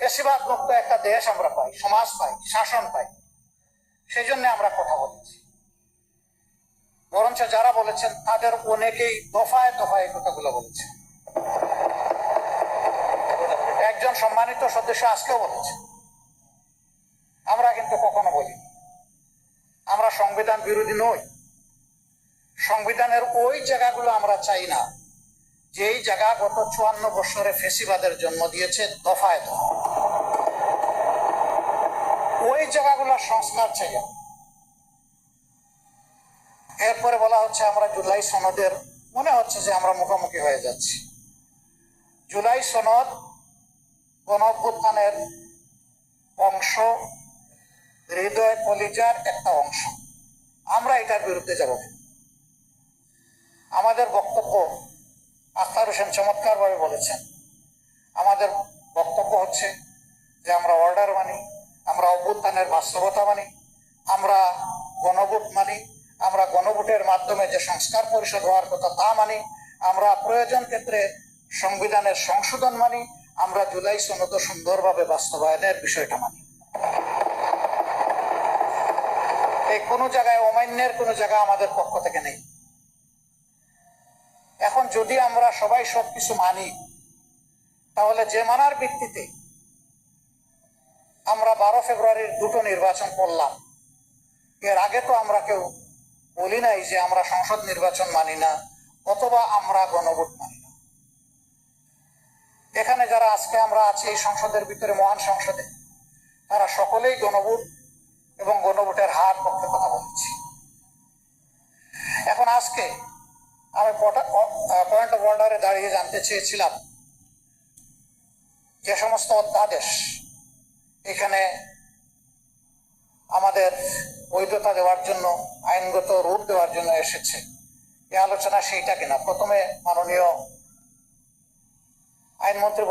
ফেসিবাদ মুক্ত একটা দেশ আমরা পাই, সমাজ পাই, শাসন পাই, সেই জন্য আমরা কথা বলেছি। বরঞ্চ যারা বলেছেন তাদের অনেকেই দফায় দফায় কথাগুলো বলেছে। একজন সম্মানিত সদস্য আজকেও বলেছে, আমরা কিন্তু কখনো বলি আমরা সংবিধান বিরোধী নই। সংবিধানের ওই জায়গাগুলো আমরা চাই না যেই জায়গা গত 54 বছরে ফেসিবাদের জন্ম দিয়েছে দফায় দফা। ওই জায়গাগুলো সংস্কার চাই। এরপরে বলা হচ্ছে আমরা জুলাই সনদের, মনে হচ্ছে যে আমরা মুখোমুখি হয়ে যাচ্ছি। জুলাই সনদ গণঅভ্যুত্থানের অংশ, হৃদয় কলিজার একটা অংশ। আমরা এটার বিরুদ্ধে যাব। আমাদের বক্তব্য, আখতার হোসেন চমৎকার ভাবে বলেছেন, আমাদের বক্তব্য হচ্ছে যে আমরা অর্ডার মানি, আমরা অভ্যুত্থানের বাস্তবতা মানি, আমরা গণভোট মানি, আমরা গণভোটের মাধ্যমে যে সংস্কার পরিষদ হওয়ার কথা তা মানি, আমরা প্রয়োজন ক্ষেত্রে সংবিধানের সংশোধন মানি, আমরা জুলাই সনদ সুন্দরভাবে বাস্তবায়নের বিষয়টা মানি। এই কোনো জায়গায় অমান্যের কোনো জায়গা আমাদের পক্ষ থেকে নেই। এখন যদি আমরা সবাই সবকিছু মানি, তাহলে যে মানার ভিত্তিতে আমরা 12 ফেব্রুয়ারির দুটো নির্বাচন করলাম, এর আগে তো আমরা কেউ বলি নাই যে আমরা সংসদ নির্বাচন মানি না অথবা আমরা গণভোট মানি না। এখানে যারা আজকে আমরা আছি এই সংসদের ভিতরে, মহান সংসদে, তারা সকলেই গণভোট এবং গণভোটের হার পক্ষে কথা বলছি। এখন আজকে আমি পয়েন্ট অফ অর্ডারে দাঁড়িয়ে জানতে চেয়েছিলাম যে সমস্ত অধ্যাদেশ এখানে আমাদের বৈধতা দেওয়ার জন্য, আইনগত রূপ দেওয়ার জন্য এসেছে, এই আলোচনা সেইটা কিনা। প্রথমে মাননীয় আইনমন্ত্রী